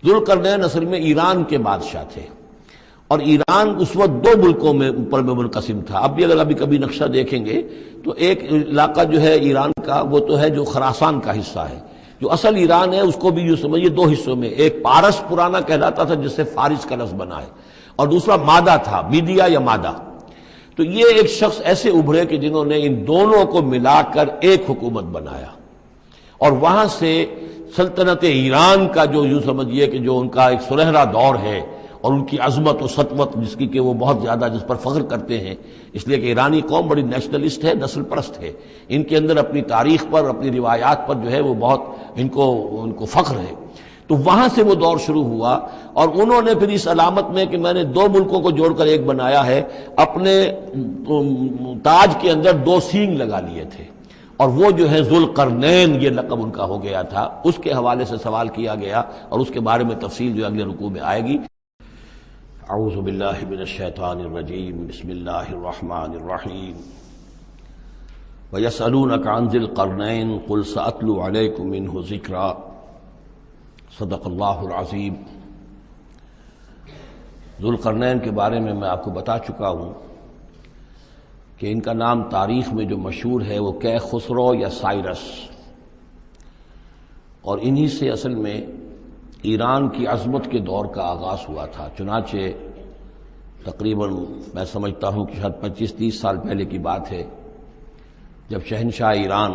ذوالقرنین اصل میں ایران کے بادشاہ تھے، اور ایران اس وقت دو ملکوں میں اوپر میں منقسم تھا۔ اب بھی اگر ابھی کبھی نقشہ دیکھیں گے تو ایک علاقہ جو ہے ایران کا وہ تو ہے جو خراسان کا حصہ ہے، جو اصل ایران ہے اس کو بھی یوں سمجھیے دو حصوں میں، ایک پارس پرانا کہلاتا تھا جس سے فارس کا لفظ بنا ہے، اور دوسرا مادہ تھا، میڈیا یا مادہ۔ تو یہ ایک شخص ایسے ابھرے کہ جنہوں نے ان دونوں کو ملا کر ایک حکومت بنایا، اور وہاں سے سلطنت ایران کا جو یوں سمجھیے کہ جو ان کا ایک سنہرا دور ہے، اور ان کی عظمت و سطوت جس کی کہ وہ بہت زیادہ جس پر فخر کرتے ہیں، اس لیے کہ ایرانی قوم بڑی نیشنلسٹ ہے، نسل پرست ہے، ان کے اندر اپنی تاریخ پر، اپنی روایات پر جو ہے وہ بہت ان کو فخر ہے۔ تو وہاں سے وہ دور شروع ہوا، اور انہوں نے پھر اس علامت میں کہ میں نے دو ملکوں کو جوڑ کر ایک بنایا ہے، اپنے تاج کے اندر دو سینگ لگا لیے تھے، اور وہ جو ہے ذوالقرنین یہ لقب ان کا ہو گیا تھا۔ اس کے حوالے سے سوال کیا گیا، اور اس کے بارے میں تفصیل جو اگلے رکوع میں آئے گی۔ اعوذ باللہ من الشیطان الرجیم، بسم اللہ الرحمن الرحیم۔ وَيَسْأَلُونَكَ عَنْ ذِي الْقَرْنَيْنِ قُلْ سَأَتْلُو عَلَيْكُم مِّنْهُ ذِكْرًا۔ صدق اللہ العظیم۔ ذوالقرنین کے بارے میں آپ کو بتا چکا ہوں کہ ان کا نام تاریخ میں جو مشہور ہے وہ کیخسرو یا سائرس، اور انہی سے اصل میں ایران کی عظمت کے دور کا آغاز ہوا تھا۔ چنانچہ تقریباً میں سمجھتا ہوں کہ شاید 25-30 سال پہلے کی بات ہے، جب شہنشاہ ایران،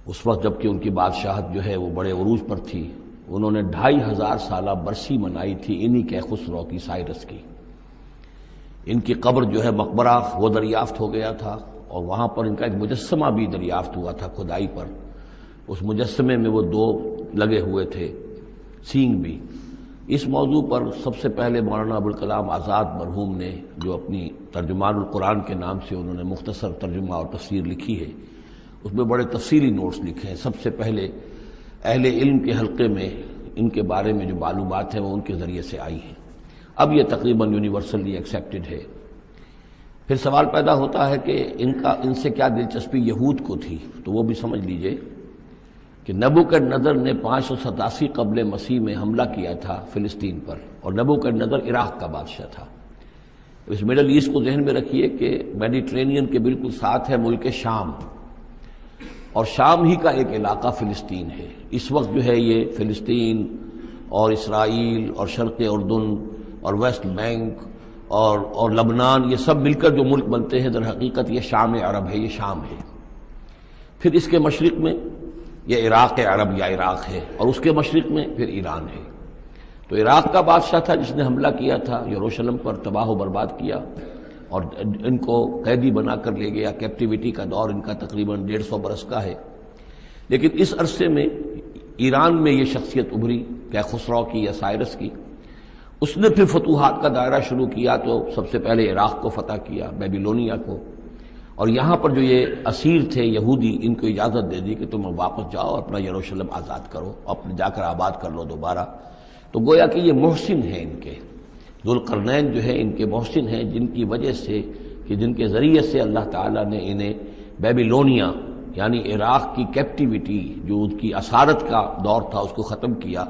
اس وقت جب کہ ان کی بادشاہت جو ہے وہ بڑے عروج پر تھی، انہوں نے 2500 سالہ برسی منائی تھی انہی کیخسرو کی، سائرس کی۔ ان کی قبر جو ہے مقبرہ وہ دریافت ہو گیا تھا، اور وہاں پر ان کا ایک مجسمہ بھی دریافت ہوا تھا کھدائی پر۔ اس مجسمے میں وہ دو لگے ہوئے تھے سینگ بھی۔ اس موضوع پر سب سے پہلے مولانا ابوالکلام آزاد مرحوم نے، جو اپنی ترجمان القرآن کے نام سے انہوں نے مختصر ترجمہ اور تفسیر لکھی ہے، اس میں بڑے تفصیلی نوٹس لکھے ہیں۔ سب سے پہلے اہل علم کے حلقے میں ان کے بارے میں جو معلومات ہیں وہ ان کے ذریعے سے آئی ہیں، اب یہ تقریباً یونیورسلی ایکسیپٹڈ ہے۔ پھر سوال پیدا ہوتا ہے کہ ان سے کیا دلچسپی یہود کو تھی، تو وہ بھی سمجھ لیجئے کہ نبوکدنضر نے 587 قبل مسیح میں حملہ کیا تھا فلسطین پر، اور نبوکدنضر عراق کا بادشاہ تھا۔ اس مڈل ایسٹ کو ذہن میں رکھیے کہ میڈیٹرینین کے بالکل ساتھ ہے ملک شام، اور شام ہی کا ایک علاقہ فلسطین ہے۔ اس وقت جو ہے یہ فلسطین اور اسرائیل اور شرق اردن اور ویسٹ بینک اور لبنان، یہ سب مل کر جو ملک بنتے ہیں، در حقیقت یہ شام عرب ہے، یہ شام ہے۔ پھر اس کے مشرق میں یہ عراق عرب یا عراق ہے، اور اس کے مشرق میں پھر ایران ہے۔ تو عراق کا بادشاہ تھا جس نے حملہ کیا تھا یروشلم پر، تباہ و برباد کیا، اور ان کو قیدی بنا کر لے گیا۔ کیپٹیوٹی کا دور ان کا تقریباً 150 برس کا ہے۔ لیکن اس عرصے میں ایران میں یہ شخصیت ابھری کیخسرو کی یا سائرس کی۔ اس نے پھر فتوحات کا دائرہ شروع کیا، تو سب سے پہلے عراق کو فتح کیا، بیبیلونیا کو، اور یہاں پر جو یہ اسیر تھے یہودی، ان کو اجازت دے دی کہ تم واپس جاؤ، اپنا یروشلم آزاد کرو، اپنے جا کر آباد کر لو دوبارہ۔ تو گویا کہ یہ محسن ہیں ان کے، ذوالقرنین جو ہے ان کے محسن ہیں، جن کی وجہ سے کہ جن کے ذریعے سے اللہ تعالیٰ نے انہیں بیبیلونیا یعنی عراق کی کیپٹیوٹی جو ان کی اسارت کا دور تھا اس کو ختم کیا،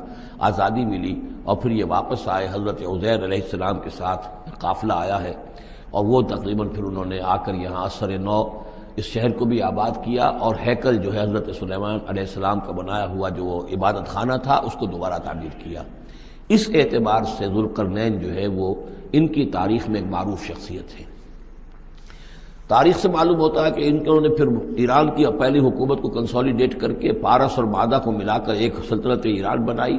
آزادی ملی، اور پھر یہ واپس آئے۔ حضرت عزیر علیہ السلام کے ساتھ قافلہ آیا ہے، اور وہ تقریباً پھر انہوں نے آ کر یہاں اثر نو اس شہر کو بھی آباد کیا، اور ہیکل جو ہے حضرت سلیمان علیہ السلام کا بنایا ہوا جو وہ عبادت خانہ تھا اس کو دوبارہ تعمیر کیا۔ اس اعتبار سے ذوالقرنین جو ہے وہ ان کی تاریخ میں ایک معروف شخصیت ہے۔ تاریخ سے معلوم ہوتا ہے کہ انہوں نے پھر ایران کی پہلی حکومت کو کنسولیڈیٹ کر کے پارس اور مادہ کو ملا کر ایک سلطنت ایران بنائی۔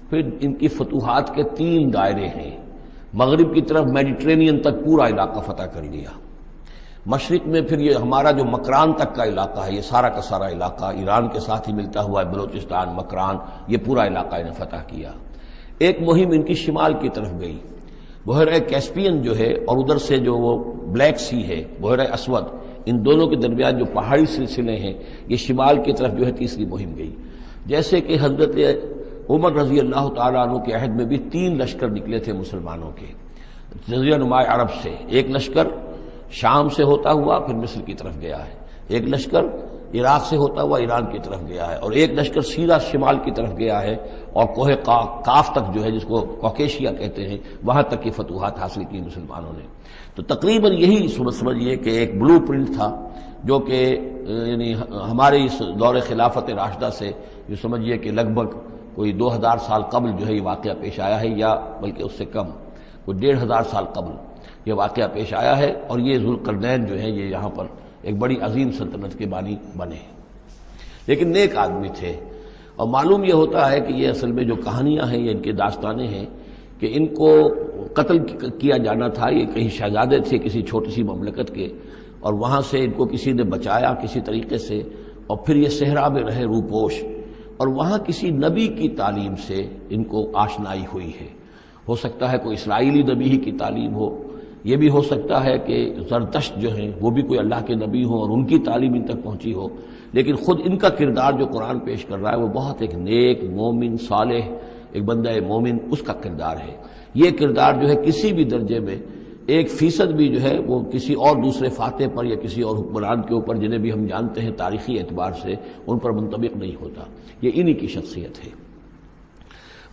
پھر ان کی فتوحات کے 3 دائرے ہیں۔ مغرب کی طرف میڈیٹرینین تک پورا علاقہ فتح کر لیا، مشرق میں پھر یہ ہمارا جو مکران تک کا علاقہ ہے، یہ سارا کا سارا علاقہ ایران کے ساتھ ہی ملتا ہوا ہے، بلوچستان، مکران، یہ پورا علاقہ انہیں فتح کیا۔ ایک مہم ان کی شمال کی طرف گئی، بحیرہ کیسپین جو ہے، اور ادھر سے جو وہ بلیک سی ہے، بحیرہ اسود، ان دونوں کے درمیان جو پہاڑی سلسلے ہیں، یہ شمال کی طرف جو ہے تیسری مہم گئی۔ جیسے کہ حضرت عمر رضی اللہ تعالیٰ عنہ کے عہد میں بھی 3 لشکر نکلے تھے مسلمانوں کے جزیرہ نما عرب سے۔ ایک لشکر شام سے ہوتا ہوا پھر مصر کی طرف گیا ہے، ایک لشکر عراق سے ہوتا ہوا ایران کی طرف گیا ہے، اور ایک لشکر سیدھا شمال کی طرف گیا ہے اور کوہ کاف تک جو ہے جس کو کوکیشیا کہتے ہیں وہاں تک کی فتوحات حاصل کی مسلمانوں نے۔ تو تقریباً یہی سمجھیے کہ ایک بلو پرنٹ تھا جو کہ یعنی ہمارے اس دور خلافت راشدہ سے جو سمجھیے کہ لگ بھگ کوئی 2000 سال قبل جو ہے یہ واقعہ پیش آیا ہے، یا بلکہ اس سے کم کوئی 1500 سال قبل یہ واقعہ پیش آیا ہے، اور یہ ذوالقرنین جو ہے یہ یہاں پر ایک بڑی عظیم سلطنت کے بانی بنے، لیکن نیک آدمی تھے۔ اور معلوم یہ ہوتا ہے کہ یہ اصل میں جو کہانیاں ہیں یہ ان کے داستانیں ہیں کہ ان کو قتل کیا جانا تھا، یہ کہیں شہزادے تھے کسی چھوٹی سی مملکت کے، اور وہاں سے ان کو کسی نے بچایا کسی طریقے سے، اور پھر یہ صحرا میں رہے روپوش، اور وہاں کسی نبی کی تعلیم سے ان کو آشنائی ہوئی ہے۔ ہو سکتا ہے کوئی اسرائیلی نبی ہی کی تعلیم ہو، یہ بھی ہو سکتا ہے کہ زرتشت جو ہیں وہ بھی کوئی اللہ کے نبی ہوں اور ان کی تعلیم ان تک پہنچی ہو، لیکن خود ان کا کردار جو قرآن پیش کر رہا ہے وہ بہت ایک نیک مومن صالح ایک بندہ مومن اس کا کردار ہے۔ یہ کردار جو ہے کسی بھی درجے میں 1% بھی جو ہے وہ کسی اور دوسرے فاتح پر یا کسی اور حکمران کے اوپر جنہیں بھی ہم جانتے ہیں تاریخی اعتبار سے ان پر منطبق نہیں ہوتا، یہ انہی کی شخصیت ہے۔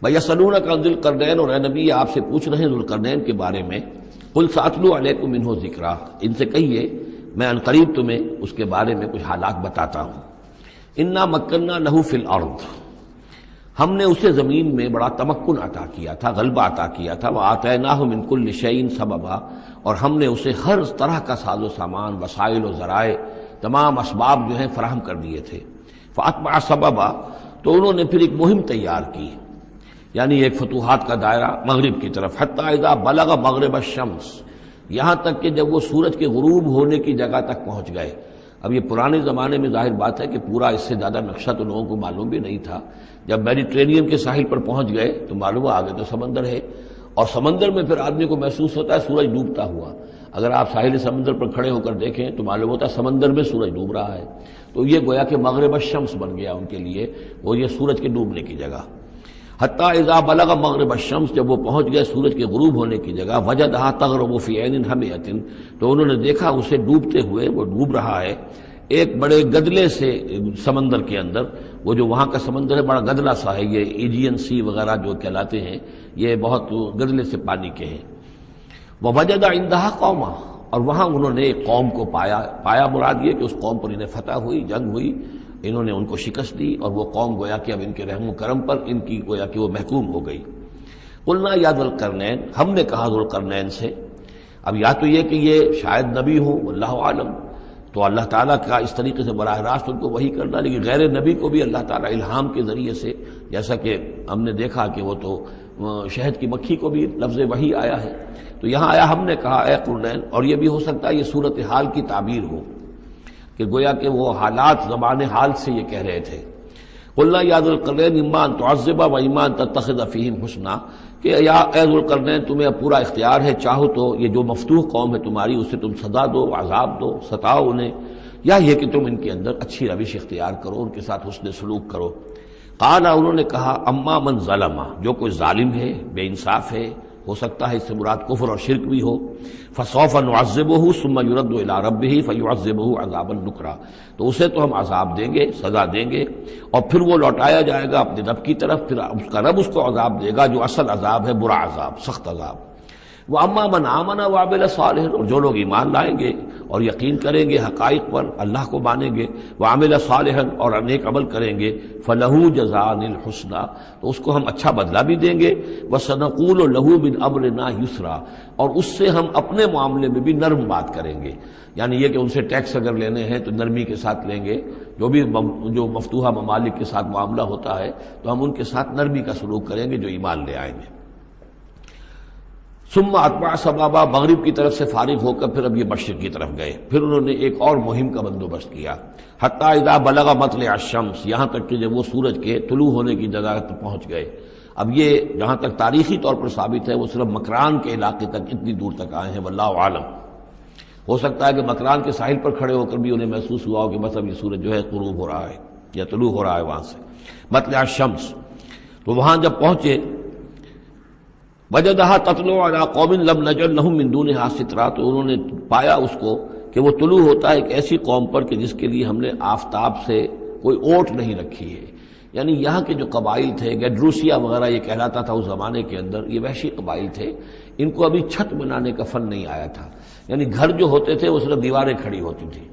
وَيَسْأَلُونَكَ عَنِ ذِي الْقَرْنَيْنِ، اور اے نبی آپ سے پوچھ رہے ہیں ذوالقرنین کے بارے میں، قُلْ سَأَتْلُو عَلَيْكُم مِّنْهُ ذِكْرًا، ان سے کہیے میں عنقریب تمہیں اس کے بارے میں کچھ حالات بتاتا ہوں۔ اِنَّا مَكَّنَّا لَهُ فِي الْأَرْضِ، ہم نے اسے زمین میں بڑا تمکن عطا کیا تھا، غلبہ عطا کیا تھا، وَآتَيْنَاهُ مِن كُلِّ شَيْءٍ سَبَبًا، اور ہم نے اسے ہر طرح کا ساز و سامان، وسائل و ذرائع، تمام اسباب جو ہیں فراہم کر دیے تھے۔ فَأَتْبَعَ سَبَبًا، تو انہوں نے پھر ایک مہم تیار کی، یعنی ایک فتوحات کا دائرہ مغرب کی طرف، حتی اذا بلغ مغرب الشمس، یہاں تک کہ جب وہ سورج کے غروب ہونے کی جگہ تک پہنچ گئے۔ اب یہ پرانے زمانے میں ظاہر بات ہے کہ پورا اس سے زیادہ نقشہ تو لوگوں کو معلوم بھی نہیں تھا، جب میڈیٹرینین کے ساحل پر پہنچ گئے تو معلوم ہوا آگے تو سمندر ہے، اور سمندر میں پھر آدمی کو محسوس ہوتا ہے سورج ڈوبتا ہوا۔ اگر آپ ساحل سمندر پر کھڑے ہو کر دیکھیں تو معلوم ہوتا ہے سمندر میں سورج ڈوب رہا ہے، تو یہ گویا کہ مغرب الشمس بن گیا ان کے لیے، وہ یہ سورج کے ڈوبنے کی جگہ۔ حتیٰ اذا بلغ مغرب الشمس، جب وہ پہنچ گئے سورج کے غروب ہونے کی جگہ، وجدہا تغرب فی عین حمیۃ، تو انہوں نے دیکھا اسے ڈوبتے ہوئے، وہ ڈوب رہا ہے ایک بڑے گدلے سے سمندر کے اندر۔ وہ جو وہاں کا سمندر ہے بڑا گدلا سا ہے، یہ ایجین سی وغیرہ جو کہلاتے ہیں یہ بہت گدلے سے پانی کے ہیں۔ ووجد عندہا قوما، اور وہاں انہوں نے ایک قوم کو پایا مراد یہ کہ اس قوم پر انہیں فتح ہوئی، جنگ ہوئی، انہوں نے ان کو شکست دی، اور وہ قوم گویا کہ اب ان کے رحم و کرم پر ان کی گویا کہ وہ محکوم ہو گئی۔ قلنا یا ذوالقرنین، ہم نے کہا ذوالقرنین سے، اب یا تو یہ کہ یہ شاید نبی ہوں واللہ عالم، تو اللہ تعالیٰ کا اس طریقے سے براہ راست ان کو وحی کرنا، لیکن غیر نبی کو بھی اللہ تعالیٰ الہام کے ذریعے سے، جیسا کہ ہم نے دیکھا کہ وہ تو شہد کی مکھی کو بھی لفظ وحی آیا ہے، تو یہاں آیا ہم نے کہا اے قرنین، اور یہ بھی ہو سکتا ہے یہ صورتحال کی تعبیر ہو کہ گویا کہ وہ حالات زبان حال سے یہ کہہ رہے تھے۔ قلنا یا ذوالقرنین اما ان تعذب و اما ان تتخذ فیہم حسنا، کہ یا اے ذوالقرنین تمہیں اب پورا اختیار ہے، چاہو تو یہ جو مفتوح قوم ہے تمہاری اسے تم سزا دو، عذاب دو، ستاؤ انہیں، یا یہ کہ تم ان کے اندر اچھی روش اختیار کرو، ان کے ساتھ حسن سلوک کرو۔ قال، انہوں نے کہا اما من ظلم، جو کوئی ظالم ہے، بے انصاف ہے، ہو سکتا ہے اس سے مراد کفر اور شرک بھی ہو، فسوف نعذبہ ثم یرد الی ربہ فیعذبہ عذابا نکرا، تو اسے تو ہم عذاب دیں گے، سزا دیں گے، اور پھر وہ لوٹایا جائے گا اپنے رب کی طرف، پھر اس کا رب اس کو عذاب دے گا جو اصل عذاب ہے، برا عذاب، سخت عذاب۔ واما من آمن وعمل صالحا، اور جو لوگ ایمان لائیں گے اور یقین کریں گے حقائق پر، اللہ کو مانیں گے، وعمل صالحا، اور نیک عمل کریں گے، فلہ جزاء الحسنی، تو اس کو ہم اچھا بدلہ بھی دیں گے، وسنقول له من امرنا یسرا، اور اس سے ہم اپنے معاملے میں بھی نرم بات کریں گے، یعنی یہ کہ ان سے ٹیکس اگر لینے ہیں تو نرمی کے ساتھ لیں گے، جو مفتوحہ ممالک کے ساتھ معاملہ ہوتا ہے تو ہم ان کے ساتھ نرمی کا سلوک کریں گے جو ایمان لے آئیں گے۔ ثم اتبع سبابا، مغرب کی طرف سے فارغ ہو کر پھر اب یہ مشرق کی طرف گئے، پھر انہوں نے ایک اور مہم کا بندوبست کیا، حتی اذا بلغ مطلع الشمس، یہاں تک کہ جب وہ سورج کے طلوع ہونے کی جگہ تک پہنچ گئے۔ اب یہ جہاں تک تاریخی طور پر ثابت ہے وہ صرف مکران کے علاقے تک اتنی دور تک آئے ہیں، واللہ عالم، ہو سکتا ہے کہ مکران کے ساحل پر کھڑے ہو کر بھی انہیں محسوس ہوا ہو کہ بس اب یہ سورج جو ہے غروب ہو رہا ہے یا طلوع ہو رہا ہے وہاں سے، مطلع الشمس، تو وہاں جب پہنچے، وجدہا تطلع علی قوم لم نجعل لہم من دونہا سترا، تو انہوں نے پایا اس کو کہ وہ طلوع ہوتا ہے ایک ایسی قوم پر کہ جس کے لیے ہم نے آفتاب سے کوئی اوٹ نہیں رکھی ہے. یعنی یہاں کے جو قبائل تھے، گیڈروسیا وغیرہ یہ کہلاتا تھا اس زمانے کے اندر، یہ وحشی قبائل تھے، ان کو ابھی چھت بنانے کا فن نہیں آیا تھا. یعنی گھر جو ہوتے تھے وہ صرف دیواریں کھڑی ہوتی تھیں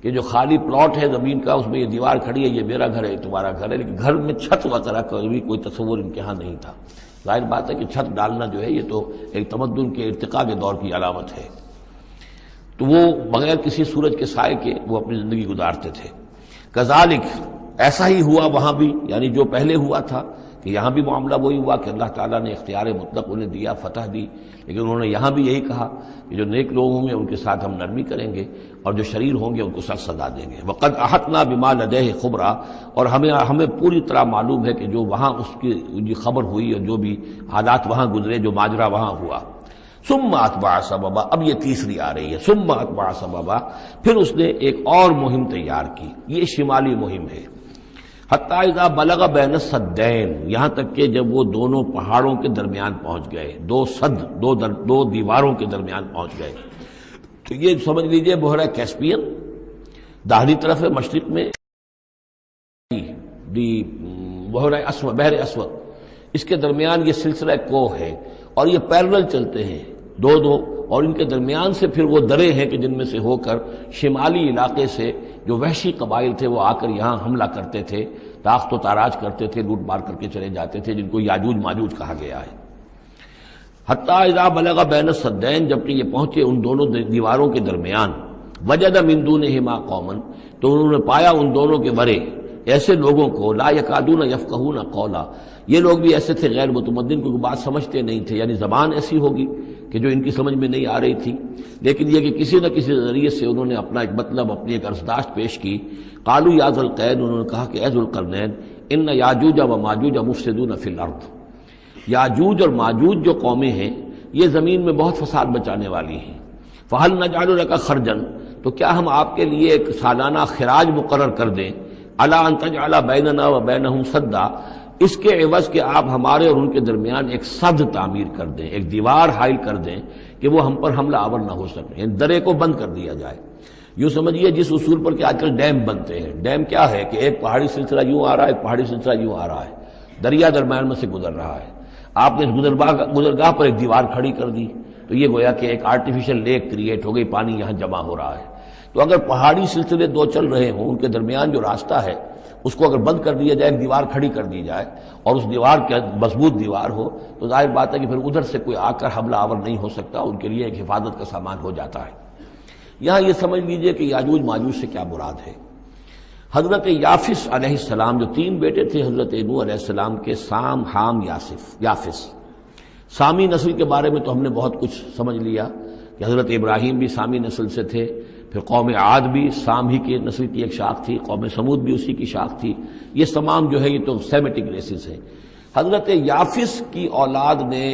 کہ جو خالی پلاٹ ہے زمین کا اس میں یہ دیوار کھڑی ہے، یہ میرا گھر ہے، تمہارا گھر ہے، لیکن گھر میں چھت وغیرہ کا بھی کوئی تصور ان کے ہاں نہیں تھا. ظاہر بات ہے کہ چھت ڈالنا جو ہے یہ تو ایک تمدن کے ارتقاء کے دور کی علامت ہے. تو وہ بغیر کسی سورج کے سائے کے وہ اپنی زندگی گزارتے تھے. کذالک، ایسا ہی ہوا وہاں بھی، یعنی جو پہلے ہوا تھا کہ یہاں بھی معاملہ وہی ہوا کہ اللہ تعالیٰ نے اختیار مطلق انہیں دیا، فتح دی، لیکن انہوں نے یہاں بھی یہی کہا کہ جو نیک لوگ ہوں گے ان کے ساتھ ہم نرمی کریں گے اور جو شریر ہوں گے ان کو سخت سزا دیں گے. وقد احطنا بما لدیہ خبرا، اور ہمیں پوری طرح معلوم ہے کہ جو وہاں اس کی خبر ہوئی اور جو بھی حالات وہاں گزرے، جو ماجرا وہاں ہوا. ثم اتبع سببا، اب یہ تیسری آ رہی ہے، ثم اتبع سببا، پھر اس نے ایک اور مہم تیار کی. یہ شمالی مہم ہے. حتی اذا بلغ بین السدین، یہاں تک کہ جب وہ دونوں پہاڑوں کے درمیان پہنچ گئے، دو دیواروں کے درمیان پہنچ گئے. تو یہ سمجھ لیجئے بحیرہ کیسپیئن داہنی طرف ہے، مشرق میں بحیرہ اسود، بحر اسود، اس کے درمیان یہ سلسلہ کوہ ہے اور یہ پیرلل چلتے ہیں دو، اور ان کے درمیان سے پھر وہ درے ہیں کہ جن میں سے ہو کر شمالی علاقے سے جو وحشی قبائل تھے وہ آ کر یہاں حملہ کرتے تھے، تاخت و تاراج کرتے تھے، لوٹ مار کر کے چلے جاتے تھے، جن کو یاجوج ماجوج کہا گیا ہے. حتی اذا بلغ بین السدین، جبکہ یہ پہنچے ان دونوں دیواروں کے درمیان، وجد من دونہما قوما، تو انہوں نے پایا ان دونوں کے ورے ایسے لوگوں کو، لا یکادون یفقہون قولا، یہ لوگ بھی ایسے تھے غیر متمدن، کوئی بات سمجھتے نہیں تھے، یعنی زبان ایسی ہوگی کہ جو ان کی سمجھ میں نہیں آ رہی تھی، لیکن یہ کہ کسی نہ کسی ذریعے سے انہوں نے اپنا ایک مطلب، اپنی ایک عرضداشت پیش کی. قالوا یا ذا القرنین، انہوں نے کہا کہ اے ذو القرنین، ان یاجوج و ماجوج مفسدون فی الارض، یاجوج اور ماجوج جو قومیں ہیں یہ زمین میں بہت فساد مچانے والی ہیں. فہل نجعل لک خرجا، تو کیا ہم آپ کے لیے ایک سالانہ خراج مقرر کر دیں، الا ان تجعل بیننا و بینہم سدا، اس کے عوض کہ آپ ہمارے اور ان کے درمیان ایک سد تعمیر کر دیں، ایک دیوار حائل کر دیں کہ وہ ہم پر حملہ آور نہ ہو سکے، یعنی درے کو بند کر دیا جائے. یوں سمجھیے جس اصول پر کہ آج کل ڈیم بنتے ہیں. ڈیم کیا ہے کہ ایک پہاڑی سلسلہ یوں آ رہا ہے، ایک پہاڑی سلسلہ یوں آ رہا ہے، دریا درمیان میں سے گزر رہا ہے، آپ نے گزرگاہ پر ایک دیوار کھڑی کر دی تو یہ گویا کہ ایک آرٹیفیشل لیک کریٹ ہو گئی، پانی یہاں جمع ہو رہا ہے. تو اگر پہاڑی سلسلے دو چل رہے ہوں، ان کے درمیان جو راستہ ہے اس کو اگر بند کر دیا جائے، ایک دیوار کھڑی کر دی جائے اور اس دیوار کے مضبوط دیوار ہو، تو ظاہر بات ہے کہ پھر ادھر سے کوئی آ کر حملہ آور نہیں ہو سکتا، ان کے لیے ایک حفاظت کا سامان ہو جاتا ہے. یہاں یہ سمجھ لیجئے کہ یاجوج ماجوج سے کیا مراد ہے. حضرت یافس علیہ السلام، جو تین بیٹے تھے حضرت نوح علیہ السلام کے، سام، حام، یافس. سامی نسل کے بارے میں تو ہم نے بہت کچھ سمجھ لیا کہ حضرت ابراہیم بھی سامی نسل سے تھے، پھر قوم عاد بھی سام ہی کی نسل کی ایک شاخ تھی، قوم سمود بھی اسی کی شاخ تھی. یہ تمام جو ہے یہ تو سیمیٹک ریسز ہیں. حضرت یافس کی اولاد نے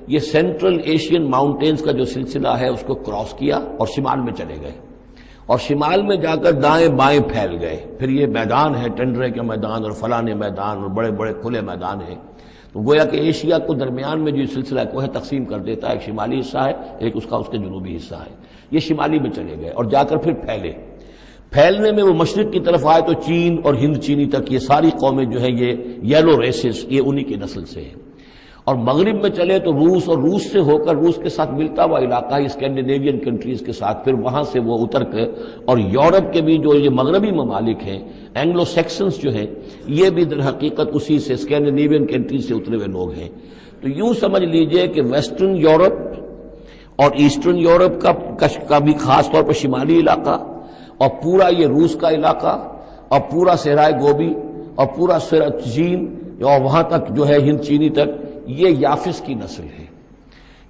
یہ سینٹرل ایشین ماؤنٹینز کا جو سلسلہ ہے اس کو کراس کیا اور شمال میں چلے گئے، اور شمال میں جا کر دائیں بائیں پھیل گئے. پھر یہ میدان ہے، ٹنڈرے کے میدان اور فلانے میدان اور بڑے بڑے کھلے میدان ہیں. تو گویا کہ ایشیا کو درمیان میں جو سلسلہ کوہ تقسیم کر دیتا ہے، ایک شمالی حصہ ہے، ایک اس کے جنوبی حصہ ہے. یہ شمالی میں چلے گئے اور جا کر پھر پھیلنے میں وہ مشرق کی طرف آئے تو چین اور ہند چینی تک یہ ساری قومیں جو ہے یہ یلو ریسز، یہ انہی کی نسل سے ہیں. اور مغرب میں چلے تو روس، اور روس سے ہو کر روس کے ساتھ ملتا ہوا علاقہ ہے اسکینڈینیوین کنٹریز کے ساتھ، پھر وہاں سے وہ اتر کر، اور یورپ کے بھی جو یہ مغربی ممالک ہیں، اینگلو سیکسنز جو ہیں، یہ بھی در حقیقت اسی سے اسکینڈینیوین کنٹریز سے اترے ہوئے لوگ ہیں. تو یوں سمجھ لیجئے کہ ویسٹرن یورپ اور ایسٹرن یورپ کا بھی خاص طور پر شمالی علاقہ، اور پورا یہ روس کا علاقہ، اور پورا صحرائے گوبی، اور پورا چین، اور وہاں تک جو ہے ہند چینی تک، یہ یافس کی نسل ہے.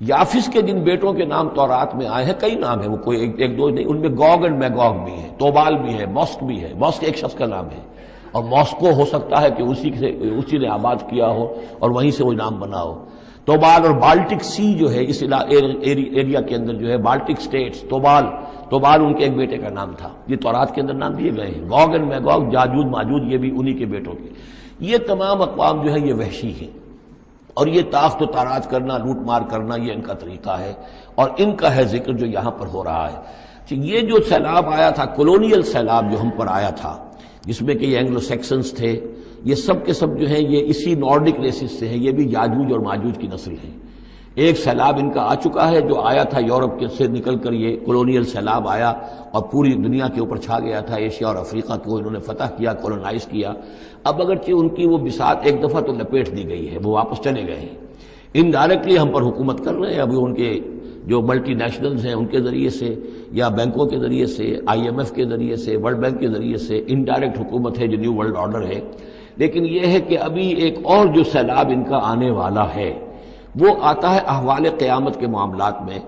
یافس کے جن بیٹوں کے نام تورات میں آئے ہیں، کئی نام ہیں، وہ کوئی ایک دو نہیں، ان میں گوگ اینڈ میگوگ بھی ہے، توبال بھی ہے، موسک بھی ہے. موسک ایک شخص کا نام ہے، اور ماسکو ہو سکتا ہے کہ اسی نے آباد کیا ہو اور وہیں سے وہ نام بنا ہو. توبال اور بالٹک سی جو ہے اس ایریا کے اندر جو ہے بالٹک سٹیٹس، توبال ان کے ایک بیٹے کا نام تھا. یہ تورات کے اندر نام دیے گئے ہیں. گوگ اینڈ میگوگ، یاجوج ماجوج، یہ بھی انہی کے بیٹوں کے. یہ تمام اقوام جو ہے یہ وحشی ہیں، اور یہ تاخت و تاراج کرنا، لوٹ مار کرنا، یہ ان کا طریقہ ہے، اور ان کا ہے ذکر جو یہاں پر ہو رہا ہے. یہ جو سیلاب آیا تھا، کولونیل سیلاب جو ہم پر آیا تھا، جس میں کہ یہ اینگلو سیکسنز تھے، یہ سب کے سب جو ہیں یہ اسی نارڈک ریسز سے ہیں، یہ بھی یاجوج اور ماجوج کی نسل ہیں۔ ایک سیلاب ان کا آ چکا ہے جو آیا تھا یورپ کے سے نکل کر، یہ کولونیل سیلاب آیا اور پوری دنیا کے اوپر چھا گیا تھا، ایشیا اور افریقہ کو انہوں نے فتح کیا، کولونائز کیا۔ اب اگرچہ ان کی وہ بساط ایک دفعہ تو لپیٹ دی گئی ہے، وہ واپس چلے گئے ہیں، انڈائریکٹلی ہم پر حکومت کر رہے ہیں۔ ابھی ان کے جو ملٹی نیشنلز ہیں ان کے ذریعے سے یا بینکوں کے ذریعے سے، آئی ایم ایف کے ذریعے سے، ورلڈ بینک کے ذریعے سے انڈائریکٹ حکومت ہے جو نیو ورلڈ آرڈر ہے۔ لیکن یہ ہے کہ ابھی ایک اور جو سیلاب ان کا آنے والا ہے وہ آتا ہے احوال قیامت کے معاملات میں۔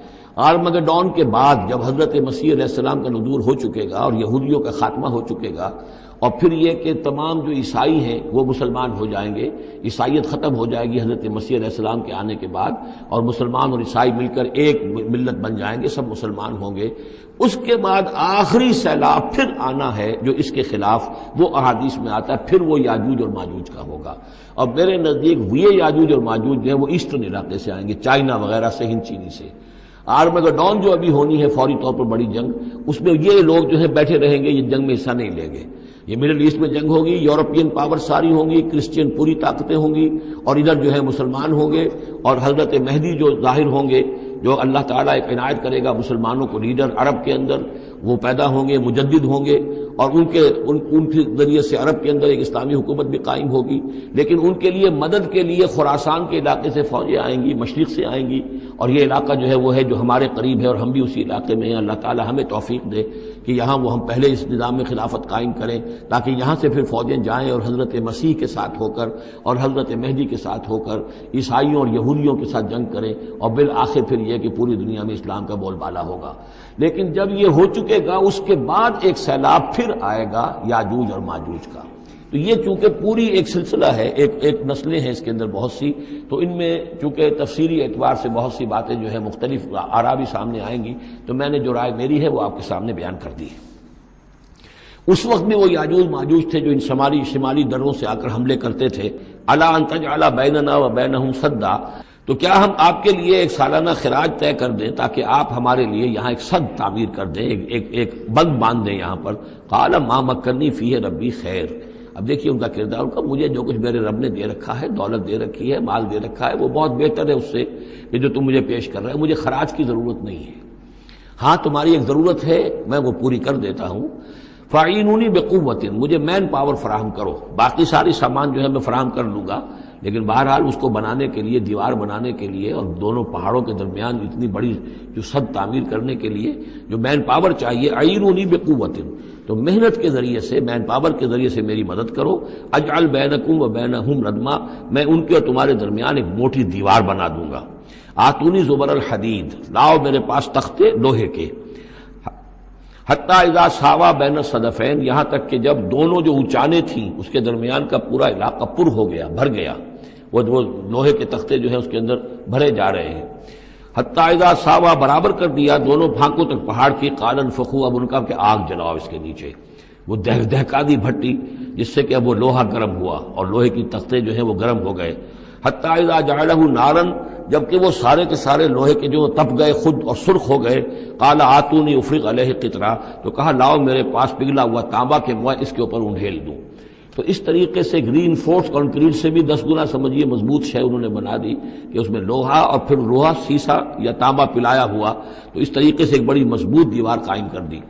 آرمگڈون کے بعد جب حضرت مسیح علیہ السلام کا نزول ہو چکے گا اور یہودیوں کا خاتمہ ہو چکے گا، اور پھر یہ کہ تمام جو عیسائی ہیں وہ مسلمان ہو جائیں گے، عیسائیت ختم ہو جائے گی حضرت مسیح علیہ السلام کے آنے کے بعد، اور مسلمان اور عیسائی مل کر ایک ملت بن جائیں گے، سب مسلمان ہوں گے۔ اس کے بعد آخری سیلاب پھر آنا ہے جو اس کے خلاف، وہ احادیث میں آتا ہے، پھر وہ یاجوج اور ماجوج کا ہوگا۔ اور میرے نزدیک یہ یاجوج اور ماجوج جو ہیں وہ ایسٹرن علاقے سے آئیں گے، چائنا وغیرہ سے، ہند چینی سے۔ آرمگڈون جو ابھی ہونی ہے فوری طور پر بڑی جنگ، اس میں یہ لوگ جو ہیں بیٹھے رہیں گے، یہ جنگ میں حصہ نہیں لیں گے۔ یہ مڈل ایسٹ میں جنگ ہوگی، یورپین پاور ساری ہوں گی، کرسچین پوری طاقتیں ہوں گی، اور ادھر جو ہے مسلمان ہوں گے، اور حضرت مہدی جو ظاہر ہوں گے، جو اللہ تعالیٰ ایک عنایت کرے گا مسلمانوں کو لیڈر عرب کے اندر، وہ پیدا ہوں گے، مجدد ہوں گے، اور ان کے ذریعے سے عرب کے اندر ایک اسلامی حکومت بھی قائم ہوگی۔ لیکن ان کے لیے مدد کے لیے خراسان کے علاقے سے فوجیں آئیں گی، مشرق سے آئیں گی، اور یہ علاقہ جو ہے وہ ہے جو ہمارے قریب ہے، اور ہم بھی اسی علاقے میں ہیں۔ اللہ تعالیٰ ہمیں توفیق دے کہ یہاں وہ ہم پہلے اس نظام میں خلافت قائم کریں، تاکہ یہاں سے پھر فوجیں جائیں اور حضرت مسیح کے ساتھ ہو کر اور حضرت مہدی کے ساتھ ہو کر عیسائیوں اور یہودیوں کے ساتھ جنگ کریں، اور بالآخر پھر یہ کہ پوری دنیا میں اسلام کا بول بالا ہوگا۔ لیکن جب یہ ہو چکے گا، اس کے بعد ایک سیلاب پھر آئے گا یاجوج اور ماجوج کا۔ تو یہ چونکہ پوری ایک سلسلہ ہے، ایک نسلیں ہیں اس کے اندر بہت سی، تو ان میں چونکہ تفسیری اعتبار سے بہت سی باتیں جو ہے مختلف آراء بھی سامنے آئیں گی، تو میں نے جو رائے میری ہے وہ آپ کے سامنے بیان کر دی ہے۔ اس وقت بھی وہ یاجوج ماجوج تھے جو ان شمالی دروں سے آ کر حملے کرتے تھے۔ الا ان تجعل بیننا وبینہم سدا، تو کیا ہم آپ کے لیے ایک سالانہ خراج طے کر دیں تاکہ آپ ہمارے لیے یہاں ایک سد تعمیر کر دیں، ایک بند باندھ دیں یہاں پر۔ قال ما مکنی فیہ ربی خیر، اب دیکھیے ان کا کردار، ان کا مجھے جو کچھ میرے رب نے دے رکھا ہے، دولت دے رکھی ہے، مال دے رکھا ہے، وہ بہت بہتر ہے اس سے کہ جو تم مجھے پیش کر رہے ہیں، مجھے خراج کی ضرورت نہیں ہے۔ ہاں تمہاری ایک ضرورت ہے، میں وہ پوری کر دیتا ہوں۔ فاعینونی بقوت، مجھے مین پاور فراہم کرو، باقی ساری سامان جو ہے میں فراہم کر لوں گا، لیکن بہرحال اس کو بنانے کے لیے، دیوار بنانے کے لیے اور دونوں پہاڑوں کے درمیان اتنی بڑی جو سد تعمیر کرنے کے لیے جو مین پاور چاہیے، اعینونی بقوت، تو محنت کے ذریعے سے، مین پاور کے ذریعے سے میری مدد کرو۔ اجعل بینکم و بینہم ردما، میں ان کے اور تمہارے درمیان ایک موٹی دیوار بنا دوں گا۔ آتونی زبر الحدید، لاؤ میرے پاس تختے لوہے کے۔ حتی اذا ساوا بین الصدفین، یہاں تک کہ جب دونوں جو اونچانے تھیں اس کے درمیان کا پورا علاقہ پر ہو گیا، بھر گیا، وہ لوہے کے تختے جو ہیں اس کے اندر بھرے جا رہے ہیں۔ حتی اذا ساوا، برابر کر دیا دونوں پھانکوں تک پہاڑ کی، قال انفخوا، اب ان کا کہ آگ جلاؤ اس کے نیچے، وہ دہکا دی بھٹی جس سے کہ اب وہ لوہا گرم ہوا اور لوہے کی تختے جو ہیں وہ گرم ہو گئے۔ حتی اذا جعلہ نارا، جبکہ وہ سارے کے سارے لوہے کے جو تپ گئے خود اور سرخ ہو گئے۔ قال آتونی افرغ علیہ قطرہ، تو کہا لاؤ میرے پاس پگھلا ہوا تانبا کہ میں اس کے اوپر انڈھیل دوں۔ تو اس طریقے سے گرین فورس کنکریٹ سے بھی 10 گنا سمجھیے مضبوط شے انہوں نے بنا دی کہ اس میں لوہا اور پھر لوہا سیسا یا تانبا پلایا ہوا، تو اس طریقے سے ایک بڑی مضبوط دیوار قائم کر دی۔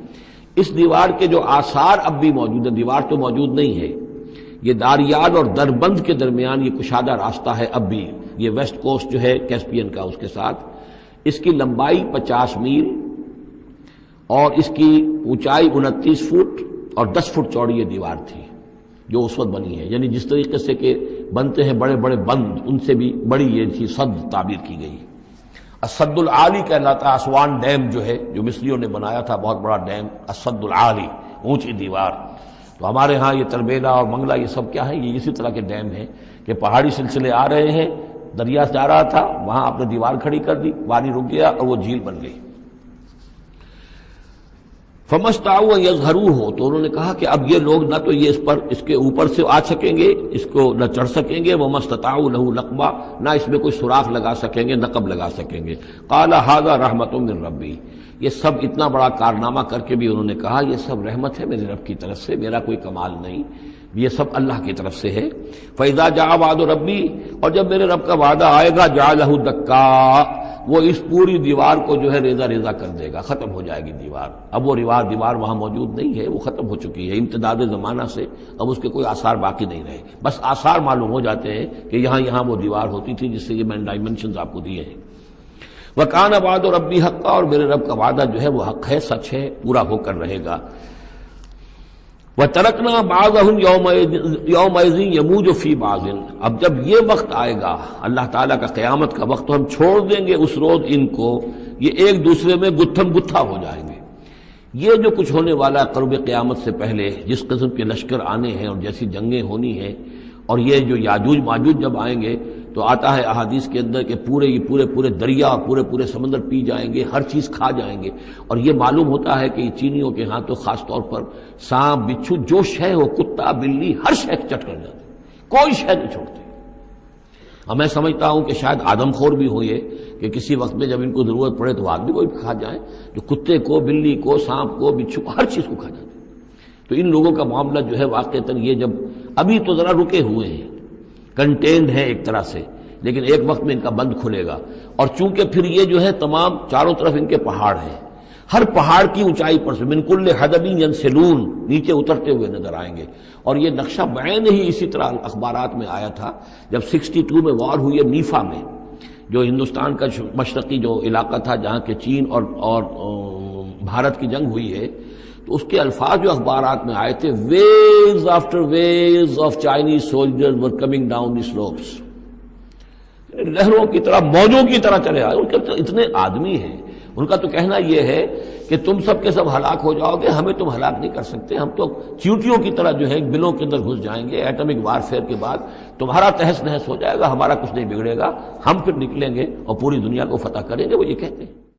اس دیوار کے جو آثار اب بھی موجود ہیں، دیوار تو موجود نہیں ہے، یہ داریال اور دربند کے درمیان یہ کشادہ راستہ ہے اب بھی، یہ ویسٹ کوسٹ جو ہے کیسپین کا، اس کے ساتھ اس کی لمبائی 50 میل اور اس کی اونچائی 29 فٹ اور 10 فٹ چوڑی یہ دیوار تھی جو اس وقت بنی ہے۔ یعنی جس طریقے سے کہ بنتے ہیں بڑے بڑے بند، ان سے بھی بڑی یہ تھی سد تعبیر کی گئی۔ السد العالی کہلاتا ہے اسوان ڈیم جو ہے، جو مصریوں نے بنایا تھا، بہت بڑا ڈیم، السد العالی، اونچی دیوار۔ تو ہمارے ہاں یہ تربیلا اور منگلا یہ سب کیا ہے، یہ اسی طرح کے ڈیم ہیں کہ پہاڑی سلسلے آ رہے ہیں، دریا جا رہا تھا، وہاں آپ نے دیوار کھڑی کر دی، پانی رک گیا اور وہ جھیل بن گئی۔ فَمَسْتَطَاعُوا أَن يَظْهَرُوهُ، تو انہوں نے کہا کہ اب یہ لوگ نہ تو یہ اس کے اوپر سے آ سکیں گے، اس کو نہ چڑھ سکیں گے، وَمَا اسْتَطَاعُوا لَهُ نَقْبًا، نہ اس میں کوئی سوراخ لگا سکیں گے، نقب لگا سکیں گے۔ قَالَ هَذَا رَحْمَةٌ مِّن رَّبِّي، یہ سب اتنا بڑا کارنامہ کر کے بھی انہوں نے کہا یہ سب رحمت ہے میرے رب کی طرف سے، میرا کوئی کمال نہیں، یہ سب اللہ کی طرف سے ہے۔ فَإِذَا جَاءَ وَعْدُ رَبِّي، اور جب میرے رب کا وعدہ آئے گا، جَعَلَهُ دَكَّا، وہ اس پوری دیوار کو جو ہے ریزہ ریزہ کر دے گا، ختم ہو جائے گی دیوار۔ اب وہ دیوار وہاں موجود نہیں ہے، وہ ختم ہو چکی ہے امتداد زمانہ سے، اب اس کے کوئی آثار باقی نہیں رہے، بس آثار معلوم ہو جاتے ہیں کہ یہاں وہ دیوار ہوتی تھی، جس سے یہ میں نے ڈائمنشنز آپ کو دیے ہیں۔ وَكَانَ وَعْدُ رَبِّي حَقًّا، اور میرے رب کا وعدہ جو ہے وہ حق ہے، سچ ہے، پورا ہو کر رہے گا۔ وَتَرَكْنَا بَعْضَهُمْ يَوْمَئِذٍ يَمُوجُ فِي بَعْضٍ، اب جب یہ وقت آئے گا اللہ تعالیٰ کا قیامت کا وقت، تو ہم چھوڑ دیں گے اس روز ان کو، یہ ایک دوسرے میں گتھم گتھا ہو جائیں گے۔ یہ جو کچھ ہونے والا ہے قرب قیامت سے پہلے، جس قسم کے لشکر آنے ہیں اور جیسی جنگیں ہونی ہیں، اور یہ جو یاجوج ماجوج جب آئیں گے تو آتا ہے احادیث کے اندر کہ پورے دریا اور پورے سمندر پی جائیں گے، ہر چیز کھا جائیں گے، اور یہ معلوم ہوتا ہے کہ یہ چینیوں کے ہاں تو خاص طور پر سانپ بچھو جو شے ہو، کتا بلی، ہر شے چٹ کر جاتے، کوئی شے نہیں چھوڑتے۔ اب میں سمجھتا ہوں کہ شاید آدم خور بھی ہو یہ کہ کسی وقت میں جب ان کو ضرورت پڑے تو آدمی کو بھی کھا جائیں، جو کتے کو، بلی کو، سانپ کو، بچھو کو، ہر چیز کو کھا جاتے۔ تو ان لوگوں کا معاملہ جو ہے واقعتاً یہ جب ابھی تو ذرا رکے ہوئے ہیں، کنٹینڈ ہے ایک طرح سے، لیکن ایک وقت میں ان کا بند کھلے گا، اور چونکہ پھر یہ جو ہے تمام چاروں طرف ان کے پہاڑ ہیں، ہر پہاڑ کی اونچائی پر سے من کل حدب ینسلون نیچے اترتے ہوئے نظر آئیں گے۔ اور یہ نقشہ بعین ہی اسی طرح اخبارات میں آیا تھا جب 62 میں وار ہوئی ہے نیفا میں، جو ہندوستان کا مشرقی جو علاقہ تھا جہاں کے چین اور بھارت کی جنگ ہوئی ہے، تو اس کے الفاظ جو اخبارات میں آئے تھے، waves after waves of Chinese soldiers were coming down the slopes, لہروں کی طرح، موجوں کی طرح چلے آئے۔ ان کے اتنے آدمی ہیں، ان کا تو کہنا یہ ہے کہ تم سب کے سب ہلاک ہو جاؤ گے، ہمیں تم ہلاک نہیں کر سکتے، ہم تو چیونٹیوں کی طرح جو ہے بلوں کے اندر گھس جائیں گے، ایٹمک وارفیئر کے بعد تمہارا تہس نہس ہو جائے گا، ہمارا کچھ نہیں بگڑے گا، ہم پھر نکلیں گے اور پوری دنیا کو فتح کریں گے، وہ یہ کہتے ہیں۔